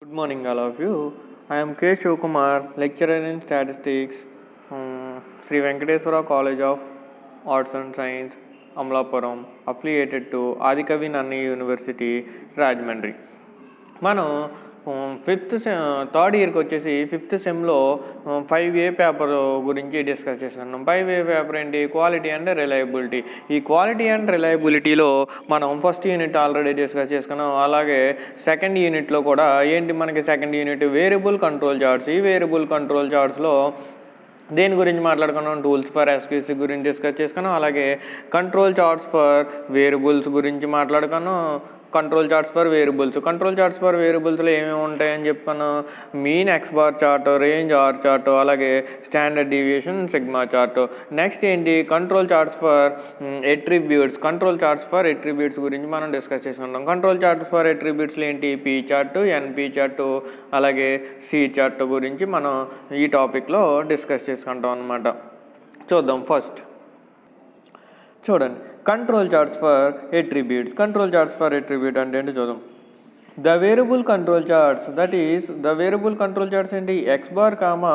Good morning, all of you. I am K. Shivkumar, lecturer in statistics, Sri Venkateswara College of Arts and Science, Amlapuram, affiliated to Adikavi Nanni University, Rajahmundry. మనం third ఇయర్కి వచ్చేసి fifth సెమ్లో 5A paper గురించి discuss చేస్తున్నాం. 5A paper ఏంటి? Quality and reliability. ఈ quality and రిలయబిలిటీలో మనం first unit already discuss చేసుకున్నాం. అలాగే సెకండ్ యూనిట్లో కూడా ఏంటి మనకి second unit variable control charts. ఈ వేరియబుల్ కంట్రోల్ చార్ట్స్లో దేని గురించి మాట్లాడుకున్నాం? టూల్స్ ఫర్ ఎస్క్యూసీ గురించి డిస్కస్ చేసుకున్నాం. అలాగే కంట్రోల్ చార్ట్స్ ఫర్ వేరియబుల్స్ గురించి మాట్లాడుకున్నాం. కంట్రోల్ చార్ట్స్ ఫర్ వేరియబుల్స్లో ఏమేమి ఉంటాయని చెప్పాను? Mean X bar chart, range R chart, అలాగే standard deviation sigma chart. Next ఏంటి? కంట్రోల్ చార్ట్స్ ఫర్ ఎట్రిబ్యూట్స్ గురించి మనం డిస్కస్ చేసుకుంటాం. కంట్రోల్ చార్ట్స్ ఫర్ ఎట్రిబ్యూట్స్లో ఏంటి? పీ చార్ట్, ఎన్పీ చార్ట్, అలాగే సి చార్ట్ గురించి మనం ఈ టాపిక్లో డిస్కస్ చేసుకుంటాం అన్నమాట. చూద్దాం. ఫస్ట్ చూడండి, control charts for attributes. Control charts for attribute అంటే ఏంటి చూద్దాం. The variable control charts, that is the variable control charts ఏంటి? X bar comma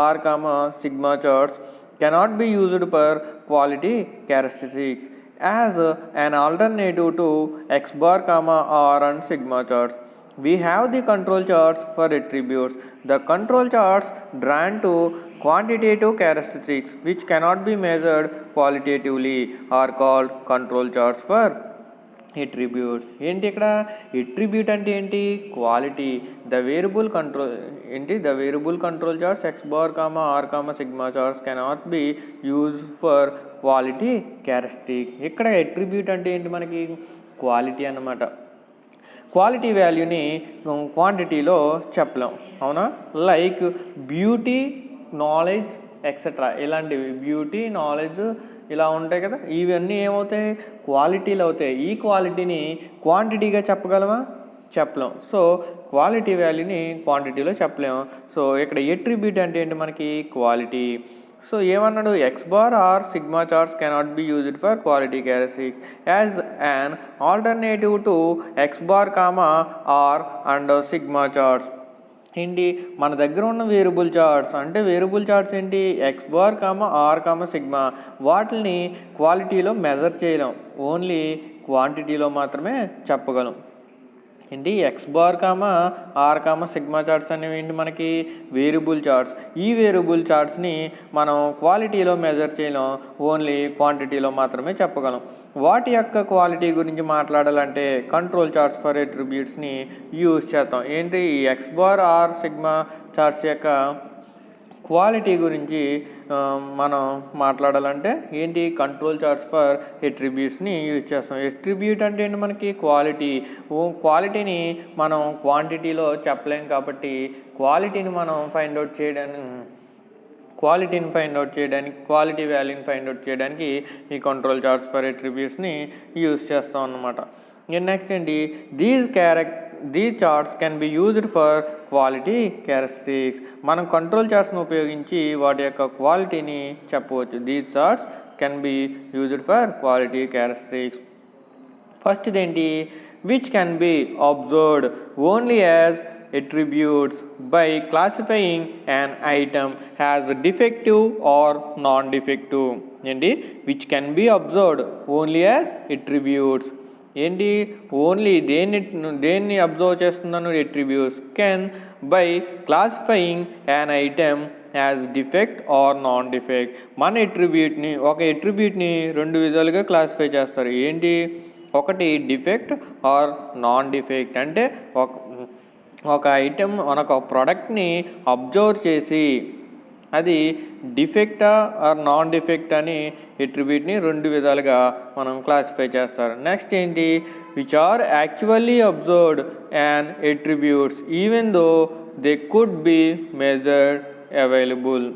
are comma sigma charts cannot be used for quality characteristics as an alternative to x bar comma r and sigma charts. We have the control charts for attributes. The control charts drawn to quantitative characteristics which cannot be measured qualitatively are called control charts for attributes. ఏంటి ఇక్కడ? Attribute అంటే ఏంటి? Quality. The variable control charts X bar comma are comma sigma charts cannot be use for quality characteristic. ఇక్కడ attribute అంటే ఏంటి? మనకి quality అన్నమాట. Quality వాల్యూని క్వాంటిటీలో చెప్పలేం, అవునా? లైక్ బ్యూటీ, నాలెడ్జ్ ఎక్సెట్రా, ఇలాంటివి బ్యూటీ, నాలెడ్జ్ ఇలా ఉంటాయి కదా, ఇవన్నీ ఏమవుతాయి? క్వాలిటీలు అవుతాయి. ఈ క్వాలిటీని క్వాంటిటీగా చెప్పగలమా? చెప్పలేం. సో క్వాలిటీ వాల్యూని క్వాంటిటీలో చెప్పలేము. సో ఇక్కడ ఎట్రిబ్యూట్ అంటే ఏంటి? మనకి క్వాలిటీ. సో ఏమన్నాడు? X bar r sigma charts cannot be used for quality characteristics as an alternative to x bar comma r and sigma charts. ఏంటి? మన దగ్గర ఉన్న వేరియబుల్ చార్ట్స్ అంటే వేరియబుల్ చార్ట్స్ ఏంటి? X bar comma are comma sigma. వాటిని క్వాలిటీలో measure చేయలేం, only క్వాంటిటీలో మాత్రమే చెప్పగలం. ఏంటి? X bar comma are comma sigma charts అనేవి ఏంటి? మనకి వేరియబుల్ చార్ట్స్. ఈ వేరియబుల్ చార్ట్స్ని మనం క్వాలిటీలో మెజర్ చేయలేం, ఓన్లీ క్వాంటిటీలో మాత్రమే చెప్పగలం. వాటి యొక్క క్వాలిటీ గురించి మాట్లాడాలంటే కంట్రోల్ చార్ట్స్ ఫర్ ఎట్రిబ్యూట్స్ని యూజ్ చేస్తాం. ఏంటి? ఈ x bar r sigma charts యొక్క క్వాలిటీ గురించి మనం మాట్లాడాలంటే ఏంటి? కంట్రోల్ చార్ట్స్ ఫర్ ఎట్రిబ్యూట్స్ని యూజ్ చేస్తాం. ఎట్రిబ్యూట్ అంటే ఏంటి? మనకి క్వాలిటీ. క్వాలిటీని మనం క్వాంటిటీలో చెప్పలేం కాబట్టి క్వాలిటీని మనం ఫైండ్ అవుట్ చేయడానికి క్వాలిటీ వాల్యూని ఫైండ్ అవుట్ చేయడానికి ఈ కంట్రోల్ చార్ట్స్ ఫర్ ఎట్రిబ్యూట్స్ని యూజ్ చేస్తాం అన్నమాట. నెక్స్ట్ ఏంటి? These charts can be used for quality characteristics. మనం కంట్రోల్ చార్ట్స్ని ఉపయోగించి వాటి యొక్క క్వాలిటీని చెప్పవచ్చు. These charts can be used for quality characteristics. First ఏంటి? Which can be observed only as attributes by classifying an item as defective or non-defective. ఏంటి? which can be observed only as attributes. ఏంటి? Only దేన్ని observe చేస్తున్నాను? Attributes. Can by classifying an item as defect or non defect. ఒక ఎట్రిబ్యూట్ని రెండు విధాలుగా classify చేస్తారు. ఏంటి? ఒకటి డిఫెక్ట్ ఆర్ నాన్ డిఫెక్ట్. అంటే ఒక ఐటెం ఒక ప్రోడక్ట్ని అబ్జర్వ్ చేసి అది డిఫెక్టా ఆర్ నాన్ డిఫెక్ట్ అని ఎట్రిబ్యూట్ని రెండు విధాలుగా మనం క్లాసిఫై చేస్తారు. నెక్స్ట్ ఏంటి? Which are actually observed and attributes even though they could be measured available.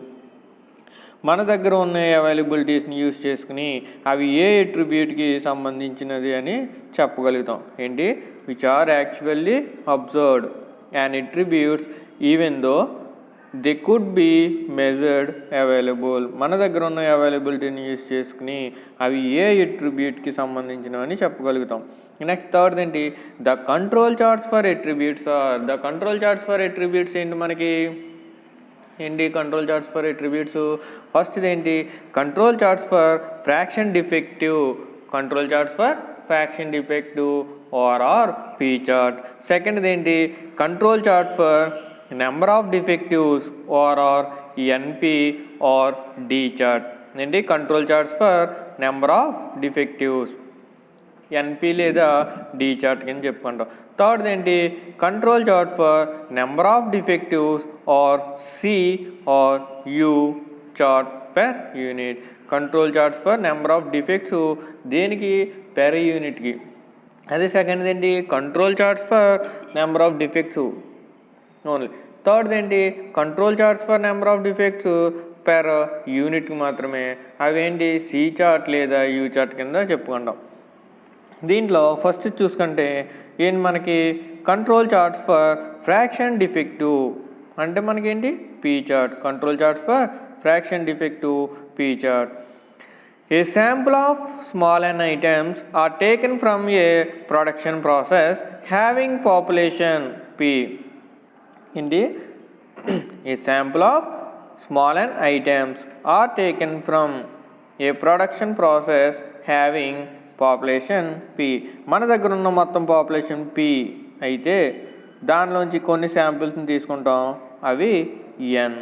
మన దగ్గర ఉన్న అవైలబిలిటీస్ని యూజ్ చేసుకుని అవి ఏ ఎట్రిబ్యూట్కి సంబంధించినది అని చెప్పగలుగుతాం. ఏంటి? Which are actually observed and attributes even though they could be measured available. మన దగ్గర ఉన్న అవైలబిలిటీని యూజ్ చేసుకుని అవి ఏ ఎట్రిబ్యూట్కి సంబంధించినవని చెప్పగలుగుతాం. నెక్స్ట్ థర్డ్ ఏంటి, the control charts for attributes are. The control charts for attributes ఏంటి మనకి, ఏంటి control charts for attributes? First ఏంటి, control charts for fraction defective. Control charts for fraction defective or P chart. Second ఏంటి, control chart for number of defectives or NP or D chart. ఏంటి control charts for number of defectives NP లేదా D chart కింద చెప్పుకుంటాం. Third ఏంటి, control chart for number of defectives or C or U chart per unit. Control charts for number of defects దేనికి, per యూనిట్కి. అదే second ఏంటి, control charts for number of defects only. Third ఏంటి, control charts for number of defects per యూనిట్కి మాత్రమే. అవేంటి, C chart లేదా U chart కింద చెప్పుకుంటాం. దీంట్లో ఫస్ట్ చూసుకుంటే ఏంటి మనకి, control charts for fraction defective అంటే మనకేంటి P chart. Control charts for fraction defective P chart. A sample of small n items are taken from a production process having population P. A sample of small n items are taken from a production process having population P. మన దగ్గర ఉన్న మొత్తం population P అయితే దానిలోంచి కొన్ని శాంపిల్స్ని తీసుకుంటాం, అవి n.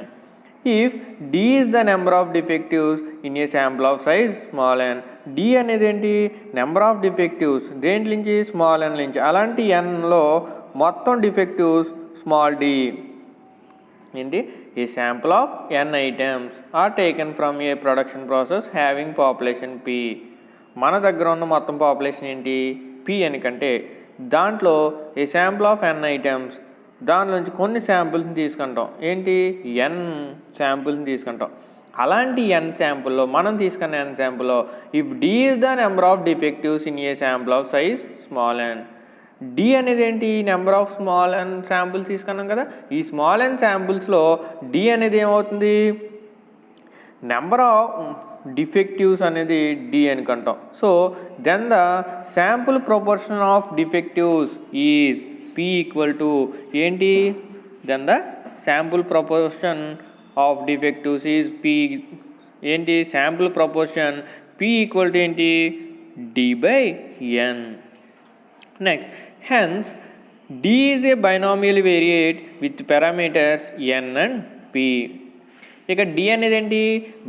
If D is the number of defectives in a sample of size small n. D అనేది ఏంటి, నెంబర్ ఆఫ్ డిఫెక్టివ్స్ దేంట్లో నుంచి, స్మాల్ n నుంచి. అలాంటి nలో మొత్తం డిఫెక్టివ్స్ స్మాల్ d. ఏంటి, a sample of n items are taken from a production process having population p. మన దగ్గర ఉన్న మొత్తం పాపులేషన్ ఏంటి, p అని కంటే దాంట్లో a sample of n items దానిలోంచి కొన్ని శాంపుల్స్ని తీసుకుంటాం. ఏంటి, n శాంపుల్స్ని తీసుకుంటాం. అలాంటి n శాంపుల్లో మనం తీసుకున్న n శాంపుల్లో if d is the number of defectives in a sample of size small n. d అనేది ఏంటి, number of small n samples తీసుకున్నాం కదా. ఈ స్మాల్ n శాంపుల్స్లో d అనేది ఏమవుతుంది, నెంబర్ ఆఫ్ డిఫెక్టివ్స్ అనేది d అనుకుంటాం. So then the sample proportion of defectives is p equal to ఏంటి, then the sample proportion of defectives is p. ఏంటి, sample proportion p equal to ఏంటి, d by n. Next, hence d is a binomial variate with parameters n and p. ఇక d అనేది ఏంటి,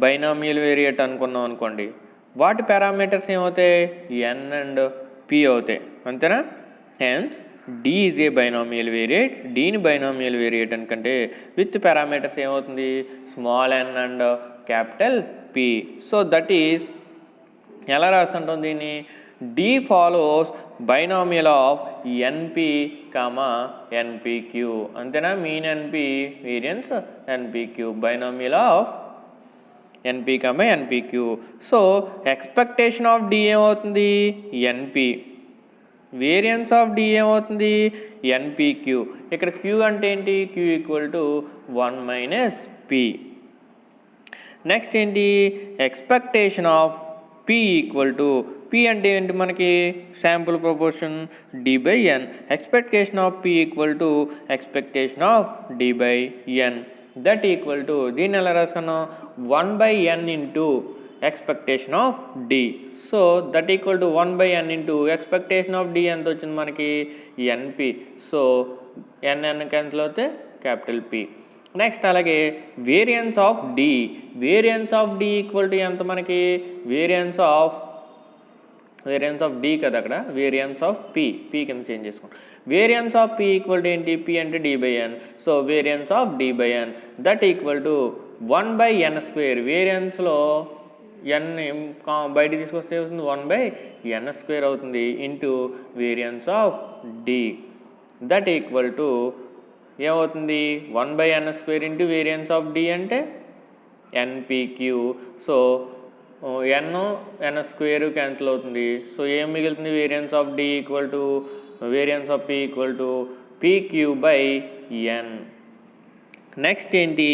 binomial variate అనుకున్నాం అనుకోండి, వాటి parameters ఏమవుతాయి, n and p అవుతాయి, అంతేనా. Hence d is a binomial variate. డీని బైనామియల్ వేరియేట్ అనుకంటే విత్ పారామీటర్స్ ఏమవుతుంది, small n and capital p. So that is ఎలా రాసుకుంటాం దీన్ని, d follows binomial of np npq, అంతేనా. Mean np, variance npq, binomial of np npq. So expectation of d ఏమవుతుంది, np. Variance of d ఏమవుతుంది, npq. ఇక్కడ q అంటే ఏంటి, q equal to 1 minus p. Next ఏంటి, expectation of p equal to, p అంటే ఏంటి మనకి, sample proportion d by n. Expectation of p equal to expectation of d by n. That equal to, దీన్ని ఎలా రాసుకున్నాం, 1 by n into expectation of d. So that equal to 1 by n into expectation of d ఎంత వచ్చింది మనకి, np. So n cancel అవుతే capital p. Next అలాగే variance of d. Variance of d equal to ఎంత మనకి, variance of d కదా అక్కడ, variance of p కింద చేంజ్ చేసుకోండి. Variance of p equal to ఏంటి, p అంటే d by n. So variance of d by n that equal to 1 by n square. వేరియన్స్లో n బయట తీసుకొస్తే అవుతుంది 1 బై n స్క్వేర్ అవుతుంది into variance of d. That equal to ఏమవుతుంది, 1 by n square into variance of d అంటే npq. So n square cancel అవుతుంది. So ఏం మిగులుతుంది, variance of d equal to variance of p equal to pq by n. Next ఏంటి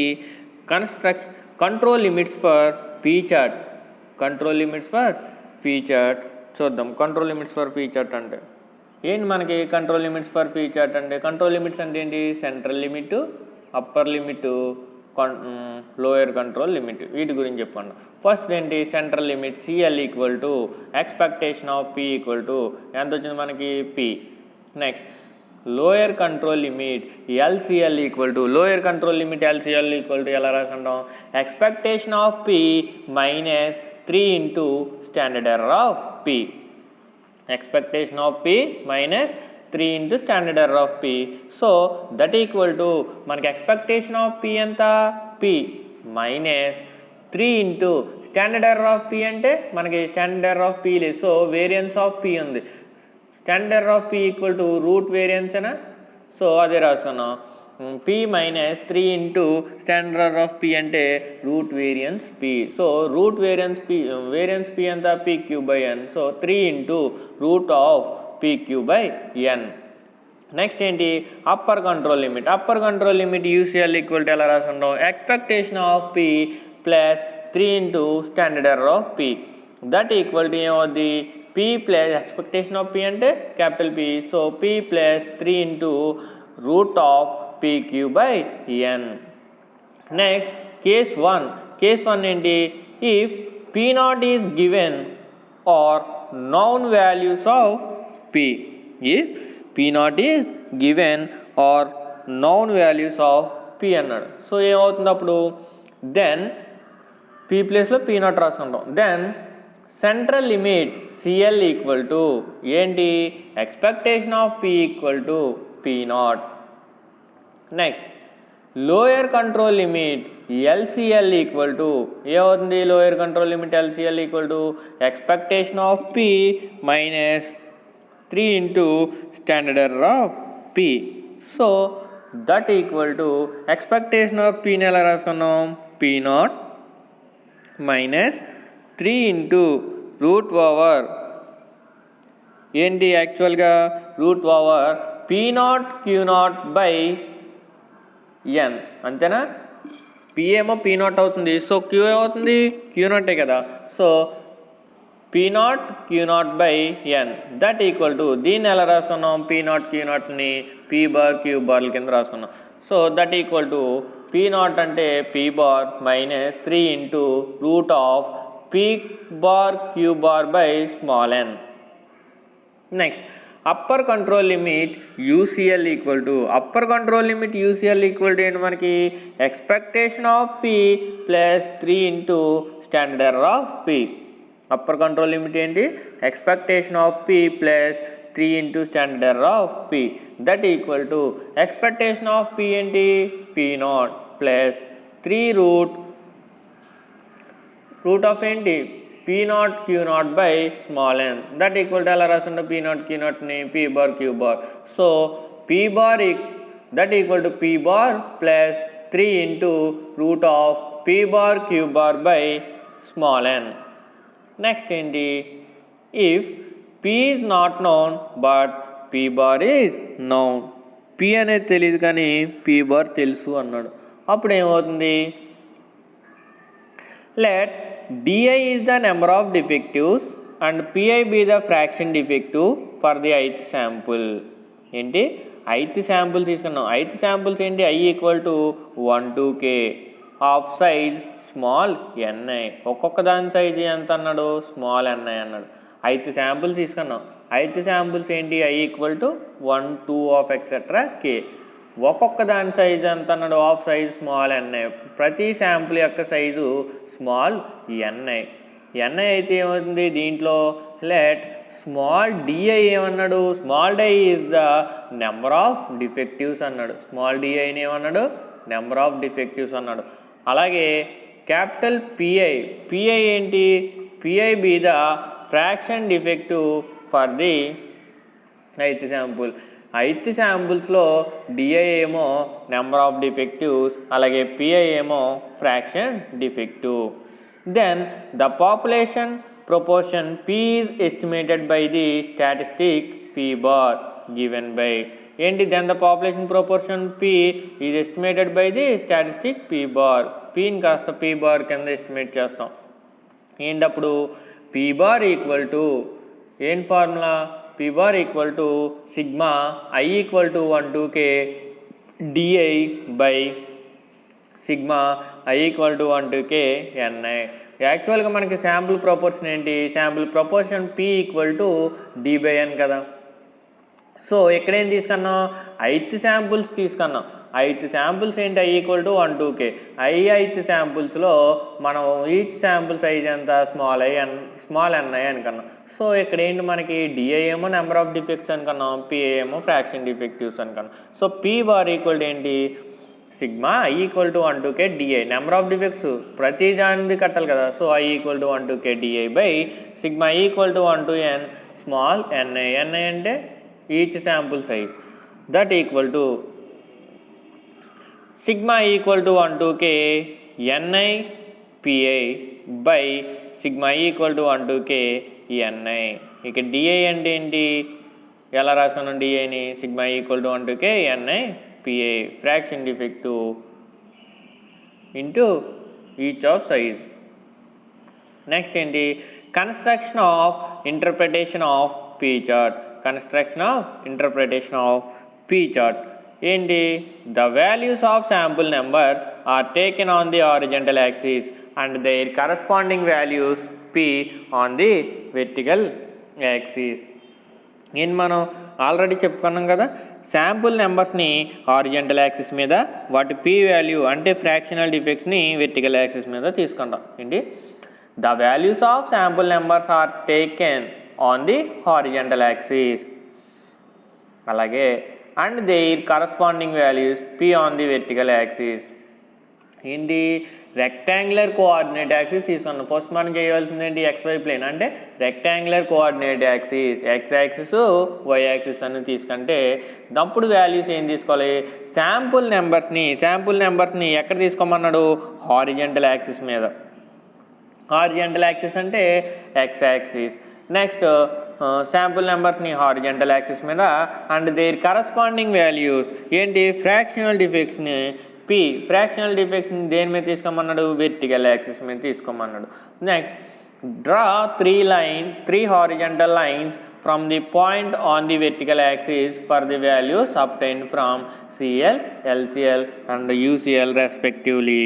control limits for P chart. Control limits for P chart చూద్దాం. Control limits for P chart అంటే ఏంటి మనకి? Control limits for P chart అంటే control limits అంటే ఏంటి? Central limit, upper limit, lower control limit, వీటి గురించి చెప్పండి. ఫస్ట్ ఏంటి? Central limit CL equal to expectation of P equal to ఎంత వచ్చింది మనకి? P. Next lower control limit LCL equal to lower control limit LCL equal to ఎలా రాసుకుంటాం? Expectation of P minus 3 into standard error of P. expectation of p minus 3 into standard error of p. So that equal to మనకి expectation of p ఎంత? p minus 3 into standard error of p అంటే మనకి standard error of p లేదు. So variance of p ఉంది. standard error of p equal to root variance అనా? So అదే రాసుకున్నాం. p minus 3 into standard error of p అంటే root variance p. So root variance p ఎంత? pq by n. So 3 into root of pq by n. Next ఏంటి? Upper control limit. Upper control limit UCL equal to ఎలా రాసుకుంటాం? Expectation of p plus 3 into standard error of p. That equal to ఏమవుద్ది? p plus expectation of p అంటే capital p. So p plus 3 into root of pq by n. Next case 1. Case 1 ఏంటి? If p naught is given or known values of p. If p naught is given or known values of p అన్నాడు. So ఏమవుతుంది అప్పుడు? Then p ప్లేస్లో p naught రాసుకుంటాం. Then central limit cl equal to ఏంటి? Expectation of p equal to p naught. Next lower control limit LCL equal to ఏమవుతుంది? Lower control limit LCL equal to expectation of P minus 3 into standard error of P. So that equal to expectation of పిని ఎలా రాసుకున్నాం? P naught minus 3 into root over ఏంటి? యాక్చువల్గా root over P naught Q naught by N అంతేనా? P ఏమో P naught అవుతుంది. So Q ఏమవుతుంది? Q నాటే కదా. So P naught Q naught by N that equal to దీన్ని ఎలా రాసుకున్నాం? పీ నాట్ క్యూ నాట్ని పీ బార్ క్యూ బార్ల కింద రాసుకున్నాం. So that equal to P naught అంటే P bar minus 3 into root of P bar Q bar by small N. Next upper control limit UCL equal to upper control limit UCL equal to ఏంటి మనకి? Expectation of P plus 3 into standard error of P. Upper control limit ఏంటి? Expectation of P plus 3 into standard error of P. That equal to expectation of P ఏంటి? P naught plus 3 root of ఏంటి? P naught Q naught by small N that equal to ఎలా రాసుకుంటే P naught Q నాట్ని P bar Q bar. So P bar that equal to P bar plus 3 into root of P bar Q bar by small N. Next ఏంటి? If P is not known but P bar is known. P అనేది తెలియదు కానీ P bar తెలుసు అన్నాడు. అప్పుడు ఏమవుతుంది? Let di is the number of defectives and pi be the fraction defective for the ith sample. ఏంటి? ith sample తీసుకున్నాం. ith samples ఏంటి? i equal to 1 to k of size small ni. ఒక్కొక్క దాని size ఎంత అన్నాడు? Small ni అన్నాడు. ith sample తీసుకున్నాం. ith samples ఏంటి? i equal to 1 2 of etcetera k. ఒక్కొక్క దాని సైజు ఎంత అన్నాడు? Of size small ni. ప్రతి శాంపుల్ యొక్క సైజు స్మాల్ ni. ni అయితే ఏమవుతుంది దీంట్లో? లెట్ స్మాల్ డిఐ ఏమన్నాడు? Small di is the number of defectives అన్నాడు. స్మాల్ డిఐని ఏమన్నాడు? నెంబర్ ఆఫ్ డిఫెక్టివ్స్ అన్నాడు. అలాగే క్యాపిటల్ పిఐ ఏంటి? PI be the fraction defective for the ith sample. ith శాంపుల్స్లో డిఐ ఏమో నెంబర్ ఆఫ్ డిఫెక్టివ్స్, అలాగే పిఐ ఏమో fraction defective. Then the population proportion p is estimated by the statistic p bar given by ఏంటి then the population proportion P is estimated by the statistic P bar. Pని కాస్త P bar కింద estimate చేస్తాం. ఏంటప్పుడు P bar equal to ఏం formula P bar equal to sigma I equal to 1/2K DI by sigma I equal to 1/2K NI. యాక్చువల్గా మనకి sample proportion ఏంటి, sample proportion P equal to D/N కదా. So ఎక్కడేం తీసుకున్నాం, 8 samples తీసుకున్నాం. 8 samples ఏంటి I equal to 1/2K. 8 శాంపుల్స్లో మనం each sample size ఎంత స్మాల్ NI అనుకున్నాం. సో ఇక్కడ ఏంటి మనకి DI ఏమో నెంబర్ ఆఫ్ డిఫెక్ట్స్ అనుకున్నాం, PI ఏమో ఫ్రాక్షన్ డిఫెక్టివ్స్ అనుకున్నాం. So P bar equal to ఏంటి sigma I equal to 1/2K DI, number of defects ప్రతి దానిది కట్టాలి కదా. So I equal to 1/2K DI by sigma I equal to 1/n small NI. NI అంటే each sample size, that equal to sigma I equal to 1/2K NI PI by sigma I equal to 1/2K NI. ఇక DI అంటే ఏంటి, ఎలా రాసుకున్నాం DIని, sigma I equal to 1/2K NI PI fraction defective into each of size. Next ఏంటి construction of interpretation of P chart. Construction of interpretation of P chart ఏంటి, the values of sample numbers are taken on the horizontal axis and their corresponding values P on the vertical axis. ఏంటి మనం already చెప్పుకున్నాం కదా, sample నెంబర్స్ని horizontal axis మీద, వాటి P value అంటే fractional డిఫెక్ట్స్ని వెర్టికల్ యాక్సిస్ మీద తీసుకుంటాం. ఏంటి the values of sample numbers are taken on the horizontal axis, అలాగే and their corresponding values P on the vertical axis. ఏంటి రెక్టాంగులర్ కోఆర్డినేట్ యాక్సిస్ తీసుకున్నాం. ఫస్ట్ మనం చేయవలసింది ఏంటి XY ప్లేన్ అంటే rectangular coordinate axis, X axis Y axis అని తీసుకుంటే అప్పుడు వాల్యూస్ ఏం తీసుకోవాలి, శాంపుల్ నెంబర్స్ని ఎక్కడ తీసుకోమన్నాడు, హారిజంటల్ యాక్సిస్ మీద. హారిజంటల్ యాక్సిస్ అంటే X యాక్సిస్. నెక్స్ట్ శాంపుల్ నెంబర్స్ని హారిజంటల్ యాక్సిస్ మీద అండ్ దేర్ కరస్పాండింగ్ వాల్యూస్ ఏంటి ఫ్రాక్షనల్ డిఫెక్ట్స్ని ఫ్రాక్షనల్ డిఫెక్ట్స్ని దేని మీద తీసుకోమన్నాడు, వెర్టికల్ యాక్సిస్ మీద తీసుకోమన్నాడు. Next draw 3 horizontal lines from the point on the vertical axis for the values obtained from CL, LCL and UCL respectively.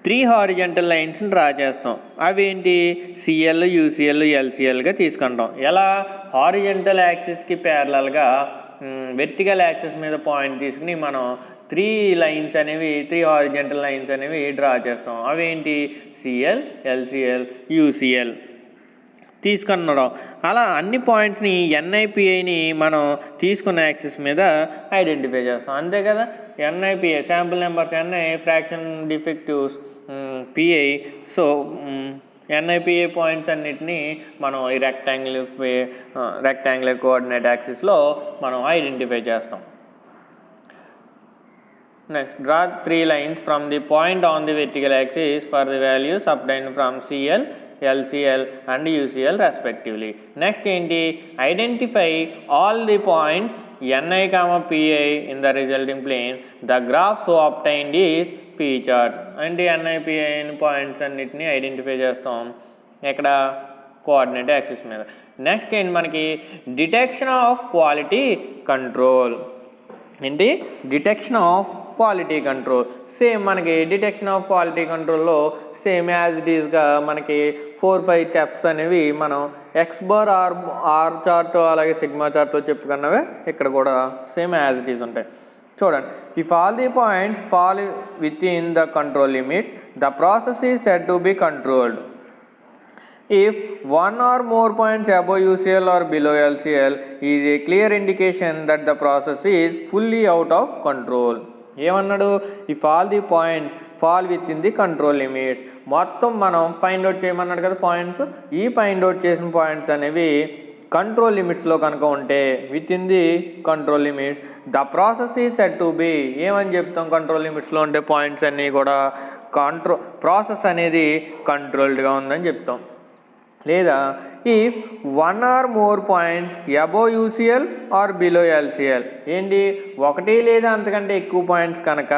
3 horizontal లైన్స్ని డ్రా చేస్తాం. అవి ఏంటి CL, UCL, LCLగా తీసుకుంటాం. ఎలా, హారిజంటల్ యాక్సిస్కి ప్యారలల్గా వెర్టికల్ యాక్సిస్ మీద పాయింట్ తీసుకుని మనం 3 హారిజంటల్ లైన్స్ అనేవి డ్రా చేస్తాం. అవేంటి CL, LCL, UCL తీసుకున్నాం. అలా అన్ని పాయింట్స్ని NIPIని మనం తీసుకున్న యాక్సిస్ మీద ఐడెంటిఫై చేస్తాం. అంతే కదా, NIPI sample numbers, NI fraction defectives, PI. So NIPI points అన్నిటినీ మనం ఈ రెక్టాంగులర్ కోఆర్డినేట్ యాక్సిస్లో మనం ఐడెంటిఫై చేస్తాం. Next draw 3 lines from the point on the vertical axis for the values obtained from CL, LCL and UCL respectively. Next ఏంటి, identify all the points NI, PI in the resulting plane. The graph so obtained is P chart. అంటే NI, PI points అన్నిటిని identify చేస్తాం ఎక్కడ, coordinate axis మీద. Next ఏంటి మనకి detection of quality control. ఏంటి detection of quality control. Same మనకి detection of quality కంట్రోల్లో సేమ్ యాజ్ ఇట్ ఈస్గా మనకి 4-5 స్టెప్స్ అనేవి మనం X బార్ ఆర్ చార్ట్ అలాగే సిగ్మా చార్ట్లో చెప్పుకున్నవే ఇక్కడ కూడా సేమ్ యాజ్ ఇట్ ఈస్ ఉంటాయి. చూడండి, if all the points fall within the control limits the process is said to be controlled. If one or more points above UCL or below LCL is a clear indication that the process is fully out of control. ఏమన్నాడు, if all the points fall with in the control limits. మొత్తం మనం find out చేయమన్నాడు కదా points. ఈ find out చేసిన points అనేవి control లిమిట్స్లో కనుక ఉంటే, with in the control limits the process is said to be. ఏమని చెప్తాం, కంట్రోల్ లిమిట్స్లో ఉంటే పాయింట్స్ అన్నీ కూడా ప్రాసెస్ అనేది కంట్రోల్డ్గా ఉందని చెప్తాం. లేదా if one or more points above UCL or below LCL. ఏంటి, ఒకటి లేదా అంతకంటే ఎక్కువ పాయింట్స్ కనుక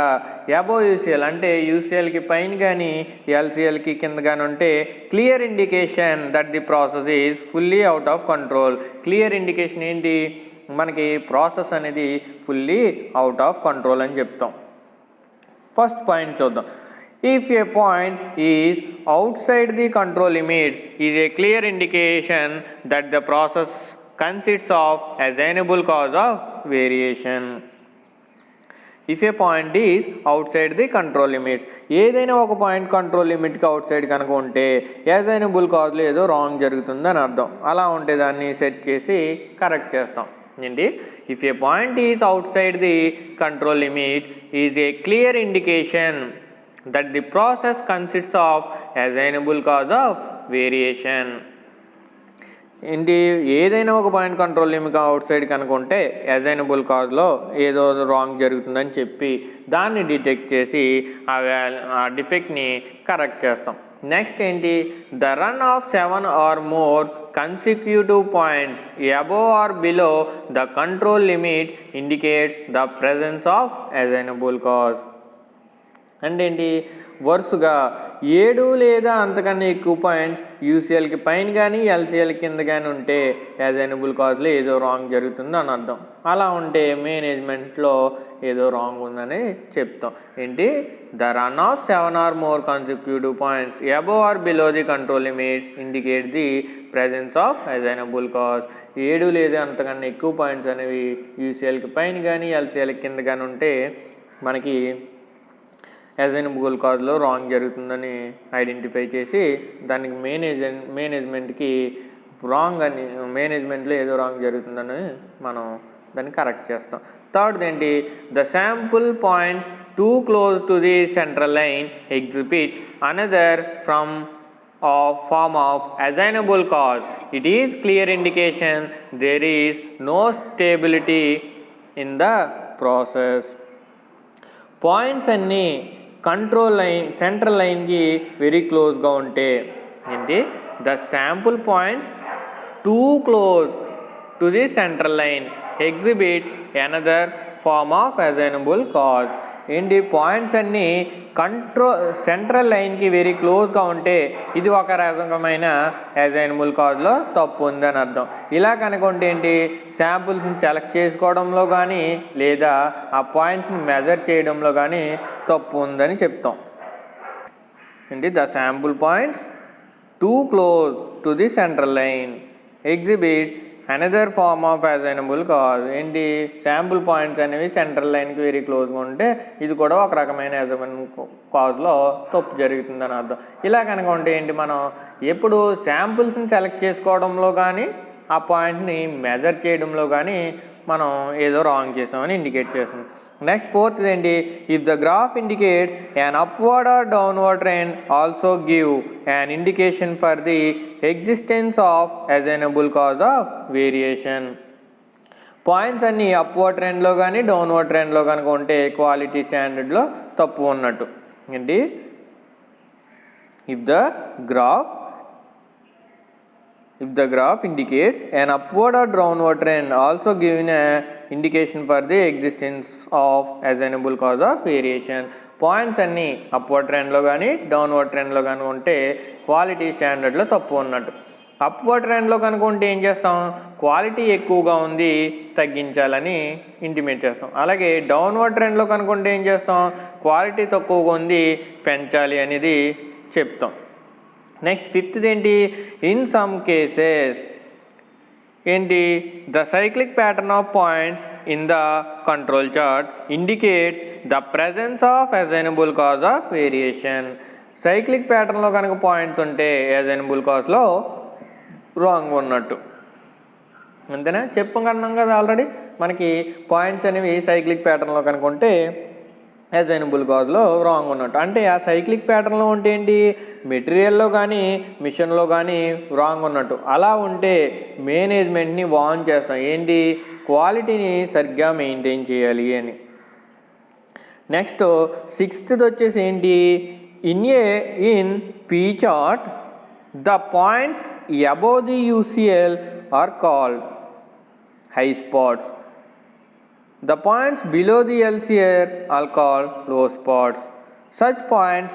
అబోవ్ యూసీఎల్ అంటే యూసీఎల్కి పైన కానీ ఎల్సీఎల్కి కింద కానీ ఉంటే clear indication that the process is fully out of control. Clear indication ఏంటి, మనకి ప్రాసెస్ అనేది ఫుల్లీ అవుట్ ఆఫ్ కంట్రోల్ అని చెప్తాం. ఫస్ట్ పాయింట్ చూద్దాం. If a point is outside the control limits is a clear indication that the process consists of assignable cause of variation. If a point is outside the control limits, ఏదైనా ఒక point control లిమిట్కి out side కనుక ఉంటే assignable కాజ్లో ఏదో wrong జరుగుతుందని అర్థం. అలా ఉంటే దాన్ని సెట్ చేసి కరెక్ట్ చేస్తాం. ఏంటి, if A point is out side the control limit is a clear indication that the process consists of assignable cause of variation. ఏంటి, ఏదైనా ఒక point control limit outside కనుకుంటే అసైనబుల్ కాజ్లో ఏదో రాంగ్ జరుగుతుందని చెప్పి దాన్ని డిటెక్ట్ చేసి ఆ డిఫెక్ట్ని కరెక్ట్ చేస్తాం. నెక్స్ట్ ఏంటి, the run of 7 or more consecutive points above or below the control limit indicates the presence of assignable cause. అంటే ఏంటి, వరుసగా 7 లేదా అంతకన్నా ఎక్కువ పాయింట్స్ యూసీఎల్కి పైన కానీ ఎల్సీఎల్ కింద కానీ ఉంటే అసైనబుల్ కాజ్లో ఏదో రాంగ్ జరుగుతుంది అని అర్థం. అలా ఉంటే మేనేజ్మెంట్లో ఏదో రాంగ్ ఉందని చెప్తాం. ఏంటి, the run of 7 or more consecutive points above or below the control limits indicate the presence of assignable cause. 7 లేదా అంతకన్నా ఎక్కువ పాయింట్స్ అనేవి యూసీఎల్కి పైన కానీ ఎల్సీఎల్ కింద కానీ ఉంటే మనకి అసైనబుల్ కాజ్లో రాంగ్ జరుగుతుందని ఐడెంటిఫై చేసి దానికి మేనేజ్మెంట్కి రాంగ్ అని, మేనేజ్మెంట్లో ఏదో రాంగ్ జరుగుతుందని మనం దాన్ని కరెక్ట్ చేస్తాం. థర్డ్ ఏంటి, the sample points too close to the central line exhibit another from form of assignable cause. It is clear indication there is no stability in the process. Points అన్నీ control line central లైన్కి very క్లోజ్గా ఉంటే ఏంటి, the sample points too close to the central line exhibit another form of assignable cause. ఏంటి, points అన్నీ central లైన్కి very క్లోజ్గా ఉంటే ఇది ఒక రకమైన అసైనబుల్ కాజ్లో తప్పు ఉందని అర్థం. ఇలా కనుకుంటే ఏంటి, శాంపుల్స్ని సెలెక్ట్ చేసుకోవడంలో కానీ లేదా ఆ పాయింట్స్ని మెజర్ చేయడంలో కానీ తప్పు ఉందని చెప్తాం. ఏంటి, the sample points too close to the central line exhibit another form of assignable cause. ఏంటి, శాంపుల్ పాయింట్స్ అనేవి సెంట్రల్ లైన్కి వెరీ క్లోజ్గా ఉంటే ఇది కూడా ఒక రకమైన అసైనబుల్ కాజ్లో తప్పు జరుగుతుందని అర్థం. ఇలా కనుక ఉంటే ఏంటి, మనం ఎప్పుడు శాంపుల్స్ని సెలెక్ట్ చేసుకోవడంలో కానీ ఆ పాయింట్ని మెజర్ చేయడంలో కానీ మనం ఏదో రాంగ్ చేసామని ఇండికేట్ చేస్తాం. నెక్స్ట్ ఫోర్త్ ఏంటి, if the graph indicates an upward or downward trend also give an indication for the existence of assignable cause of variation. Points అన్నీ అప్వర్డ్ ట్రెండ్లో కానీ డౌన్వర్డ్ ట్రెండ్లో కనుక ఉంటే క్వాలిటీ స్టాండర్డ్లో తప్పు ఉన్నట్టు. ఏంటి, if the graph indicates an upward or downward trend also giving a indication for the existence of assignable cause of variation. Points అన్నీ అప్వర్డ్ ట్రెండ్లో కానీ డౌన్వర్డ్ ట్రెండ్లో కనుక ఉంటే క్వాలిటీ స్టాండర్డ్లో తప్పు ఉన్నట్టు. అప్వర్డ్ ట్రెండ్లో కనుక ఉంటే ఏం చేస్తాం, క్వాలిటీ ఎక్కువగా ఉంది తగ్గించాలని ఇంటిమేట్ చేస్తాం. అలాగే డౌన్వర్డ్ ట్రెండ్లో కనుక ఉంటే ఏం చేస్తాం, క్వాలిటీ తక్కువగా ఉంది పెంచాలి అనేది చెప్తాం. నెక్స్ట్ ఫిఫ్త్ ఏంటి, ఇన్ సమ్ కేసెస్ ఏంటి, the cyclic pattern of points in the control chart indicates the presence of assignable cause of variation. Cyclic ప్యాటర్న్లో కనుక పాయింట్స్ ఉంటే అసైనబుల్ కాజ్లో రాంగ్ ఉన్నట్టు. అంతేనా, చెప్పుకున్నాం కదా ఆల్రెడీ. మనకి పాయింట్స్ అనేవి సైక్లిక్ ప్యాటర్న్లో కనుక ఉంటే అసైనబుల్ కాజ్లో రాంగ్ ఉన్నట్టు. అంటే ఆ సైక్లిక్ ప్యాటర్న్లో ఉంటే ఏంటి, మెటీరియల్లో కానీ మిషన్లో కానీ రాంగ్ ఉన్నట్టు. అలా ఉంటే మేనేజ్మెంట్ని వార్న్ చేస్తాం, ఏంటి, క్వాలిటీని సరిగ్గా మెయింటైన్ చేయాలి అని. నెక్స్ట్ సిక్స్త్ వచ్చేసి ఏంటి, in P chart The points above the UCL are called high spots. The points below the LCL are called low spots. Such points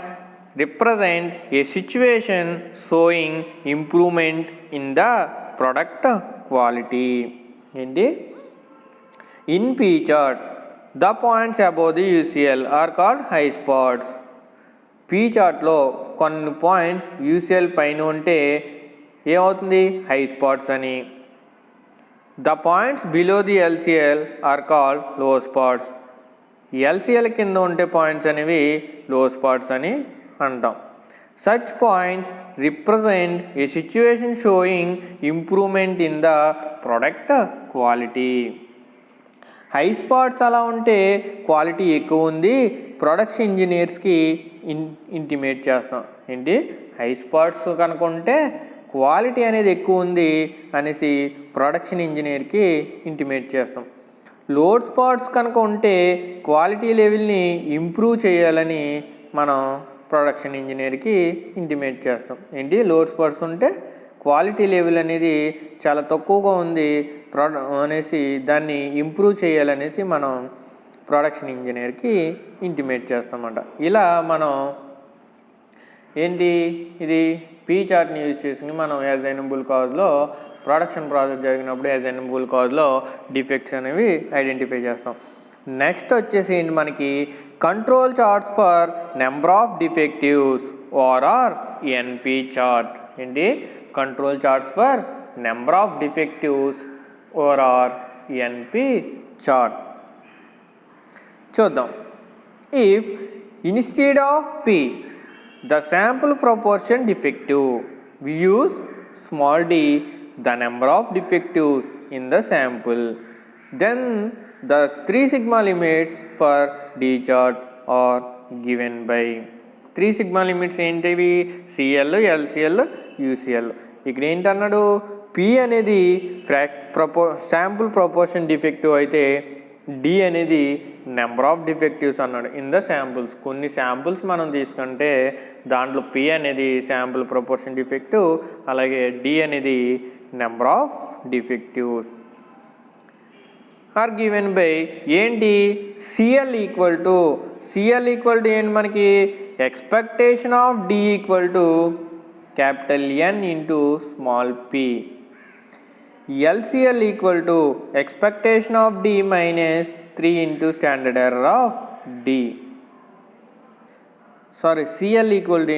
represent a situation showing improvement in the product quality. In P chart, the points above the UCL are called high spots. P చార్ట్లో కొన్ని points UCL పైన ఉంటే ఏమవుతుంది high spots అని. The points below the LCL are called low spots. LCL కింద ఉంటే points అనేవి low spots అని అంటాం. Such points represent a situation showing improvement in the product quality. High spots అలా ఉంటే క్వాలిటీ ఎక్కువ ఉంది, ప్రొడక్ట్స్ ఇంజనీర్స్కి ఇంటిమేట్ చేస్తాం. హై స్పాట్స్ కనుక ఉంటే క్వాలిటీ అనేది ఎక్కువ ఉంది అనేసి ప్రొడక్షన్ ఇంజనీర్కి ఇంటిమేట్ చేస్తాం. లోడ్ స్పాట్స్ కనుక ఉంటే క్వాలిటీ లెవెల్ని ఇంప్రూవ్ చేయాలని మనం ప్రొడక్షన్ ఇంజనీర్కి ఇంటిమేట్ చేస్తాం. లోడ్ స్పాట్స్ ఉంటే క్వాలిటీ లెవెల్ అనేది చాలా తక్కువగా ఉంది అనేసి దాన్ని ఇంప్రూవ్ చేయాలనేసి మనం ప్రొడక్షన్ ఇంజనీర్కి ఇంటిమేట్ చేస్తామన్నమాట. ఇలా మనం ఇది పీ చార్ట్ని యూజ్ చేసుకుని మనం అసైనబుల్ కాజ్లో ప్రొడక్షన్ ప్రాసెస్ జరిగినప్పుడు అసైనబుల్ కాజ్లో డిఫెక్ట్స్ అనేవి ఐడెంటిఫై చేస్తాం. నెక్స్ట్ వచ్చేసి మనకి control charts for number of defectives or NP chart. Control charts for number of defectives or NP chart. చూద్దాం. If instead of P the sample proportion defective, we use small d the number of defectives in the sample, then the 3 sigma limits for D chart are given by 3 sigma limits ఏంటివి? CL, LCL, UCL. ఇక్కడ ఏంటన్నాడు, P అనేది sample proportion defective అయితే D అనేది number of defectives అన్నాడు in the samples. కొన్ని samples మనం తీసుకుంటే దాంట్లో P అనేది శాంపుల్ ప్రపోర్షన్ డిఫెక్టివ్, అలాగే D అనేది number of defectives are given by CL equal to ఏంటి మనకి expectation of D equal to capital N into small p. LCL equal to expectation of D minus 3 into standard error of D. CL equal to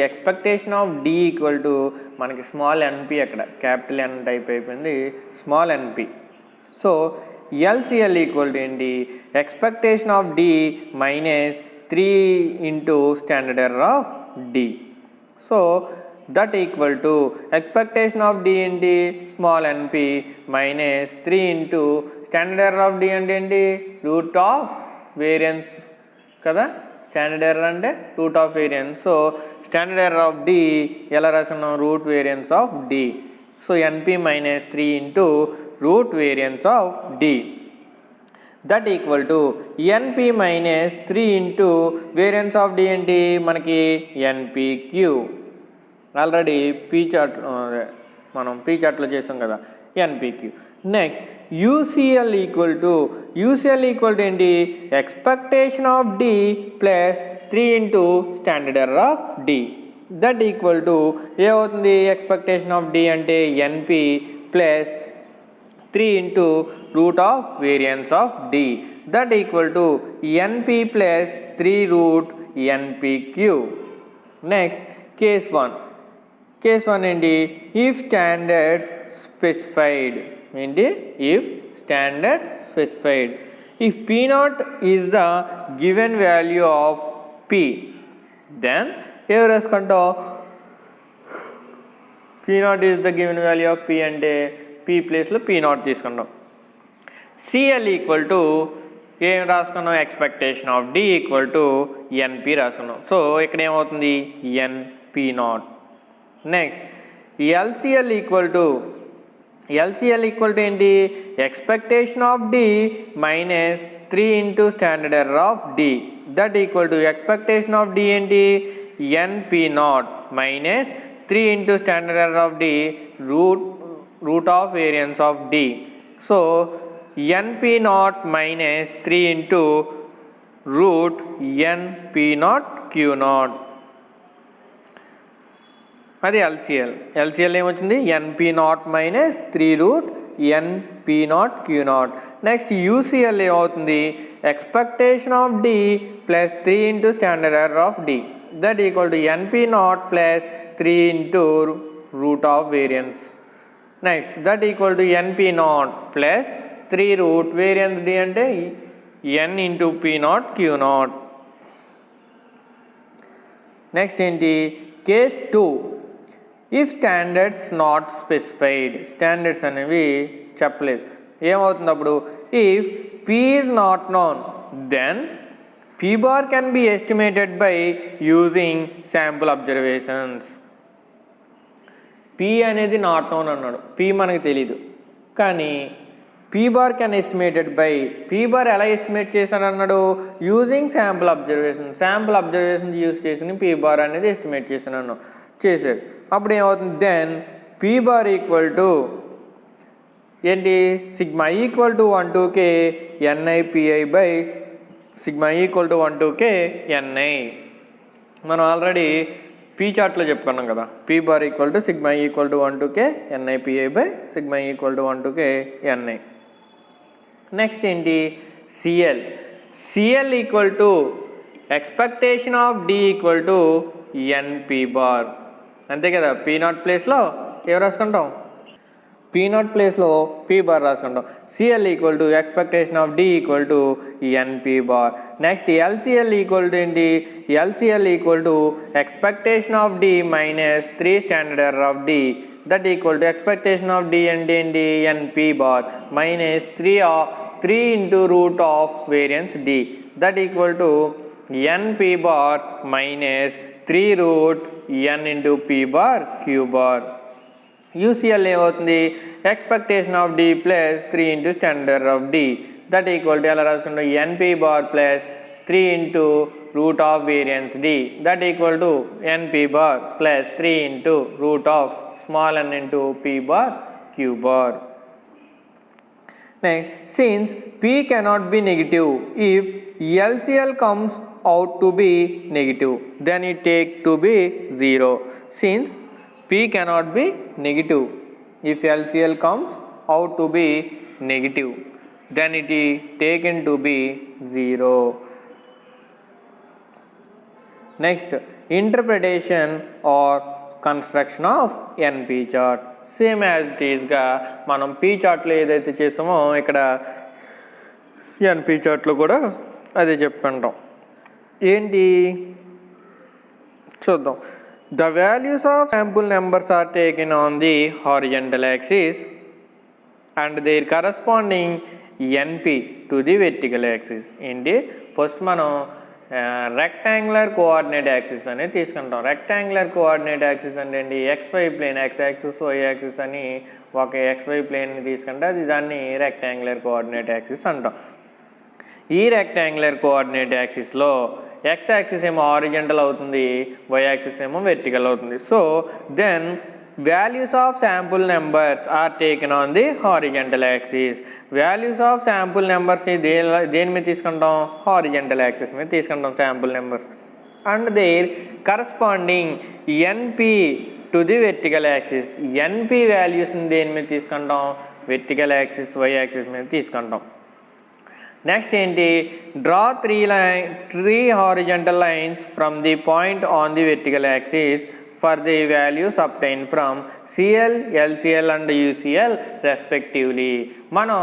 expectation of D equal to మనకి small NP, అక్కడ capital N type అయిపోయింది small NP. So LCL equal to expectation of D minus 3 into standard error of D. So that equal to expectation of D small NP minus 3 into standard error of D అంటే root of variance కదా. Standard error అంటే root of variance. So standard error of D ఎలా రాసుకున్నాం, root variance of D. So NP minus 3 into root variance of D. That equal to NP minus 3 into variance of D మనకి NPQ. Already మనం P చార్ట్లో చేసాం కదా NPQ. Next UCL equal to expectation of D plus 3 into standard error of D. That equal to ఏమవుతుంది, expectation of D అంటే NP plus 3 into root of variance of D. That equal to NP plus 3 root NPQ. Next case 1 if standards specified. If standards specified, if P0 is the given value of P, then ఏం రాసుకుంటాం, P0 is the given value of P అంటే P ప్లేస్లో P0 తీసుకుంటాం. CL equal to ఏం రాసుకున్నాం, expectation of D equal to NP రాసుకున్నాం. So ఇక్కడ ఏమవుతుంది NP0. Next LCL equal to expectation of D minus 3 into standard error of D. That equal to expectation of D np naught minus 3 into standard error of d root of variance of d. So np naught minus 3 into root np naught q naught. అది LCL ఏమొచ్చింది np naught minus 3 root np naught q naught. Next UCL ఏమవుతుంది expectation of d plus 3 into standard error of d that equal to np naught plus 3 into root of variance. Next that equal to np naught plus 3 root variance d అంటే n into p naught q naught. Next ఏంటి case 2 if standards not specified, standards అనేవి చెప్పలేదు, ఏమవుతుంది అప్పుడు if p is not known then p bar can be estimated by using sample observations. p అనేది not known అన్నాడు, p మనకు తెలీదు, కానీ p bar can estimated by, p bar ఎలా ఎస్టిమేట్ చేశాడు అన్నాడు using sample observation, sample observation use చేసి p bar అనేది ఎస్టిమేట్ చేశాను చేశాడు. అప్పుడు ఏమవుతుంది then p bar equal to ఏంటి sigma equal to 1 to k ni pi by sigma equal to 1 to k ni. మనం ఆల్రెడీ పీ చార్ట్లో చెప్పుకున్నాం కదా, p bar equal to sigma equal to 1 to k ni pi by sigma equal to 1 to k ni. Next ఏంటి CL equal to expectation of D equal to np bar. అంతే కదా, P naught ప్లేస్లో ఏం రాసుకుంటాం P naught ప్లేస్లో P bar రాసుకుంటాం. CL equal to expectation of D equal to np bar. Next LCL equal to ఏంటి LCL equal to expectation of D minus 3 standard error of D that equal to expectation of D అంటే ఏంటి np bar minus 3 into root of variance D that equal to np bar minus 3 root n into p bar q bar. UCL ఏమవుతుంది expectation of d plus 3 into standard error of d that equal to ఎలా రాసుకుంటాం np bar plus 3 into root of variance d that equal to np bar plus 3 into root of small n into p bar q bar. Next, since p cannot be negative, if LCL comes out to be negative, then it take to be 0. Since p cannot be negative, if LCL comes out to be negative, then it is taken to be 0. Next, interpretation or construction of NP chart. Same as it ఈస్గా మనం P చార్ట్లో ఏదైతే చేసామో ఇక్కడ NP చార్ట్లో కూడా అదే చెప్పుకుంటాం. ఏంటి చూద్దాం. The values of sample numbers are taken on the horizontal axis and their corresponding NP to the vertical axis. ఏంటి ఫస్ట్ మనం రెక్టాంగులర్ కోఆర్డినేట్ యాక్సిస్ అనేది తీసుకుంటాం. రెక్టాంగులర్ కోఆర్డినేట్ యాక్సిస్ అంటే ఏంటి XY ప్లేన్, X యాక్సిస్ Y యాక్సిస్ అని ఒక XY ప్లేన్ని తీసుకుంటే అది దాన్ని రెక్టాంగులర్ కోఆర్డినేట్ యాక్సిస్ అంటాం. ఈ రెక్టాంగులర్ కోఆర్డినేట్ యాక్సిస్లో X యాక్సిస్ ఏమో హారిజంటల్ అవుతుంది, Y యాక్సిస్ ఏమో వెర్టికల్ అవుతుంది. So then values of sample numbers are taken on the horizontal axis. values of sample numbers దేని మీద తీసుకుంటాం హారిజంటల్ యాక్సిస్ మీద తీసుకుంటాం sample numbers and their corresponding np to the vertical axis. np values దేని మీద తీసుకుంటాం vertical axis y axis మీద తీసుకుంటాం. నెక్స్ట్ ఏంటి draw 3 horizontal lines from the point on the vertical axis for the values obtained from CL, LCL and UCL respectively. మనం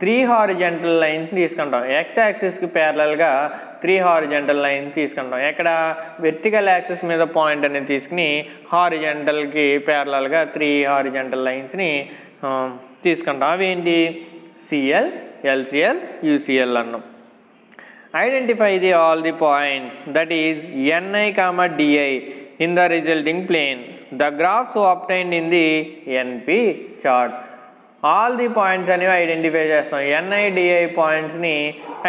3 horizontal lines తీసుకుంటాం. X యాక్సిస్కి ప్యారలల్గా 3 horizontal lines తీసుకుంటాం. ఎక్కడ వెర్టికల్ యాక్సిస్ మీద point అనేది తీసుకుని హారిజంటల్కి ప్యారలల్గా 3 horizontal linesని తీసుకుంటాం. అవి ఏంటి CL, LCL, UCL అన్నాం. Identify the all the points that is NI, DI in the resulting plane. The graphs obtained in the NP chart. All the points అనేవి ఐడెంటిఫై చేస్తాం. NI, DI పాయింట్స్ని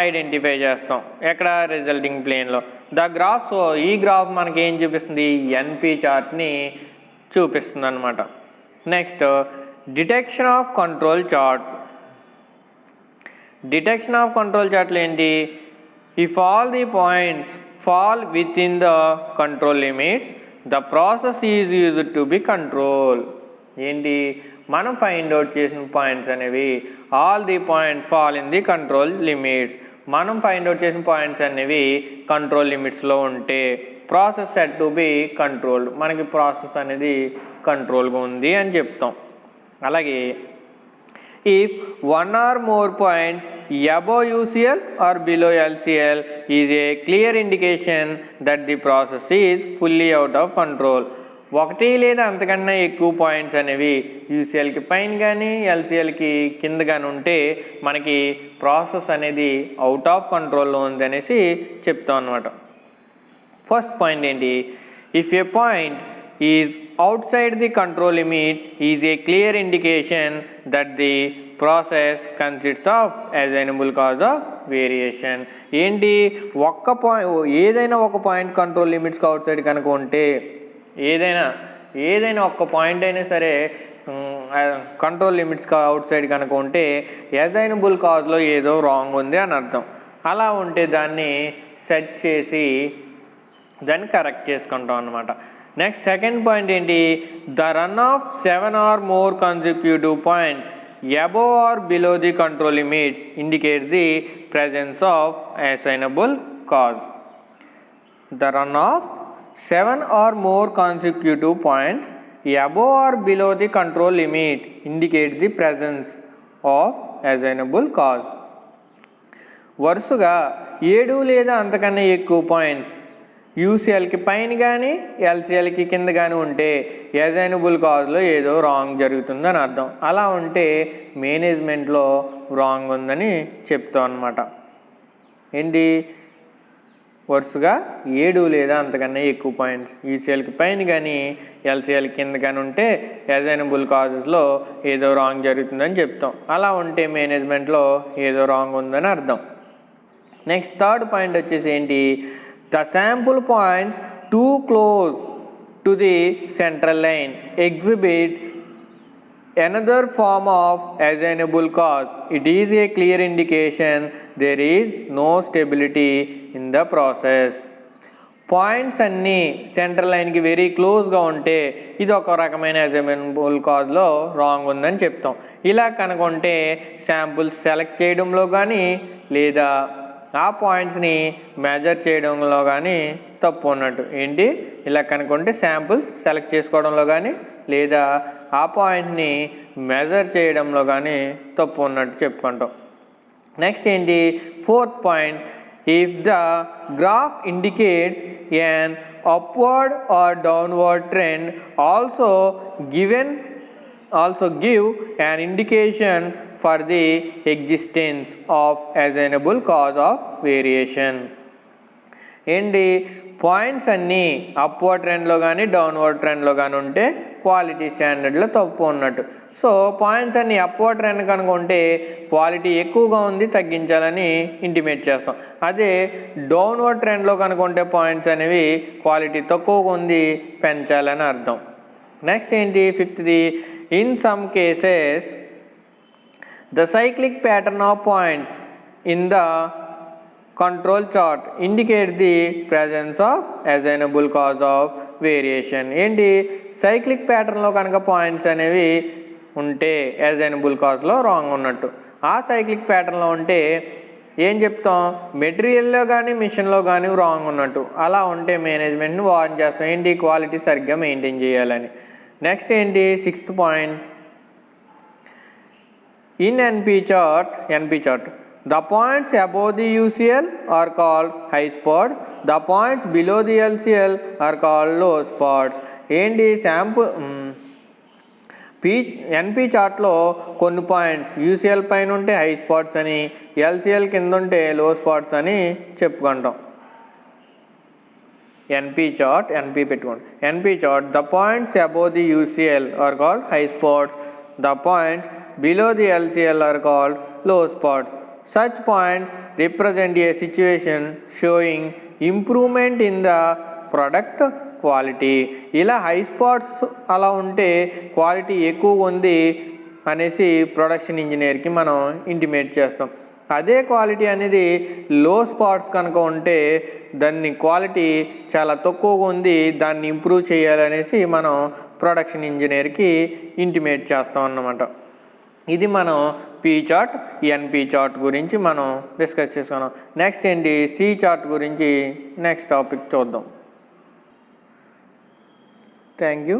ఐడెంటిఫై చేస్తాం. ఎక్కడ resulting ప్లేన్లో. The graph, so ఈ graph మనకి ఏం చూపిస్తుంది, ఎన్పి చార్ట్ని చూపిస్తుంది అనమాట. Next detection of control chart. Detection of control చార్ట్లు ఏంటి, if all the points fall within the control limits the process is used to be control. ఏంటి, మనం ఫైండ్ అవుట్ చేసిన పాయింట్స్ అనేవి all the points fall in the control limits, మనం find out చేసిన points అనేవి control లిమిట్స్లో ఉంటే process set to be controlled, మనకి ప్రాసెస్ అనేది కంట్రోల్గా ఉంది అని చెప్తాం. అలాగే if one or more points above UCL or below LCL is a clear indication that the process is fully out of control. ఒకటి లేదా అంతకన్నా ఎక్కువ పాయింట్స్ అనేవి యూసీఎల్కి పైన కానీ ఎల్సీఎల్కి కింద కానీ ఉంటే మనకి ప్రాసెస్ అనేది అవుట్ ఆఫ్ కంట్రోల్లో ఉంది అనేసి చెప్తాం అన్నమాట. ఫస్ట్ పాయింట్ ఏంటి, if A point is outside the control limit is a clear indication that the process consists of assignable cause of variation. ఏంటి, ఏదైనా ఒక పాయింట్ కంట్రోల్ లిమిట్స్కి అవుట్ సైడ్ కనుక ఉంటే, ఏదైనా ఒక్క పాయింట్ అయినా సరే కంట్రోల్ లిమిట్స్కి అవుట్ సైడ్ కనుక ఉంటే అసైనబుల్ కాజ్లో ఏదో రాంగ్ ఉంది అని అర్థం. అలా ఉంటే దాన్ని సెట్ చేసి దాన్ని కరెక్ట్ చేసుకుంటాం అన్నమాట. నెక్స్ట్ సెకండ్ పాయింట్ ఏంటి, the run of 7 or more consecutive points above or below the control limits indicates the presence of assignable cause. The run of 7 or more consecutive points above or below the control limit indicates the presence of assignable cause. వరుసగా 7 లేదా అంతకన్నా ఎక్కువ points యూసీఎల్కి పైన కానీ ఎల్సీఎల్కి కింద కానీ ఉంటే assignable కాజ్లో ఏదో రాంగ్ జరుగుతుందని అర్థం. అలా ఉంటే మేనేజ్మెంట్లో రాంగ్ ఉందని చెప్తాం అన్నమాట. ఏంటి, వరుసగా 7 లేదా అంతకన్నా ఎక్కువ పాయింట్స్ యూసీఎల్కి పైన కానీ ఎల్సీఎల్ కింద కానీ ఉంటే అసైనబుల్ కాజెస్లో ఏదో రాంగ్ జరుగుతుందని చెప్తాం. అలా ఉంటే మేనేజ్మెంట్లో ఏదో రాంగ్ ఉందని అర్థం. నెక్స్ట్ థర్డ్ పాయింట్ వచ్చేసి ఏంటి, the sample points too close to the central line exhibit another form of assignable cause. It is a clear indication there is no stability in the process. Points అన్నీ central లైన్కి very క్లోజ్గా ఉంటే ఇది ఒక రకమైన assignable కాజ్లో wrong ఉందని చెప్తాం. ఇలా కనుక ఉంటే శాంపుల్స్ సెలెక్ట్ చేయడంలో కానీ లేదా ఆ పాయింట్స్ని మెజర్ చేయడంలో కానీ తప్పు ఉన్నట్టు. ఏంటి, ఇలా కనుకుంటే శాంపుల్స్ సెలెక్ట్ చేసుకోవడంలో కానీ లేదా ఆ పాయింట్ని మెజర్ చేయడంలో కానీ తప్పు ఉన్నట్టు చెప్పుకుంటాం. నెక్స్ట్ ఏంటి, fourth point, if the graph indicates an upward or downward trend also give an indication for the existence of assignable cause of variation. ఏంటి, పాయింట్స్ అన్నీ అప్వర్డ్ ట్రెండ్లో కానీ డౌన్వర్డ్ ట్రెండ్లో కానీ ఉంటే క్వాలిటీ స్టాండర్డ్లో తప్పు ఉన్నట్టు. సో పాయింట్స్ అన్నీ అప్వర్డ్ ట్రెండ్ కనుక ఉంటే క్వాలిటీ ఎక్కువగా ఉంది, తగ్గించాలని ఇంటిమేట్ చేస్తాం. అదే డౌన్వర్డ్ ట్రెండ్లో కనుక ఉంటే పాయింట్స్ అనేవి క్వాలిటీ తక్కువగా ఉంది, పెంచాలని అర్థం. నెక్స్ట్ ఏంటి, ఫిఫ్త్ది, in some cases the cyclic pattern of points in the control chart indicates the presence of assignable cause of variation. ఏంటి, సైక్లిక్ ప్యాటర్న్లో కనుక పాయింట్స్ అనేవి ఉంటే అసైనబుల్ కాజ్లో రాంగ్ ఉన్నట్టు. ఆ సైక్లిక్ ప్యాటర్న్లో ఉంటే ఏం చెప్తాం, మెటీరియల్లో కానీ మిషన్లో కానీ రాంగ్ ఉన్నట్టు. అలా ఉంటే మేనేజ్మెంట్ని వార్న్ చేస్తాం, ఏంటి, క్వాలిటీ సరిగ్గా మెయింటైన్ చేయాలని. నెక్స్ట్ ఏంటి, sixth point, in NP chart the points above the UCL are called high spots. The points below the LCL are called low spots. ఏంటి, శాంపుల్ ఎన్పి చార్ట్లో కొన్ని పాయింట్స్ యూసీఎల్ పైన ఉంటే హై స్పాట్స్ అని, LCL కింద ఉంటే లో స్పాట్స్ అని చెప్పుకుంటాం. ఎన్పి పెట్టుకోండి. NP chart, the points above the UCL are called high spots. The points below the LCL are called low spots. Such points represent a situation showing improvement in the product quality. ఇలా high spots అలా ఉంటే quality ఎక్కువ ఉంది అనేసి production ఇంజనీర్కి మనం intimate చేస్తాం. అదే quality అనేది లో స్పాట్స్ కనుక ఉంటే దాన్ని క్వాలిటీ చాలా తక్కువగా ఉంది, దాన్ని ఇంప్రూవ్ చేయాలనేసి మనం ప్రొడక్షన్ ఇంజనీర్కి ఇంటిమేట్ చేస్తాం అన్నమాట. ఇది మనం పీ చార్ట్, ఎన్పి చార్ట్ గురించి మనం డిస్కస్ చేసుకున్నాం. నెక్స్ట్ ఏంటి, సి చార్ట్ గురించి నెక్స్ట్ టాపిక్ చూద్దాం. Thank you.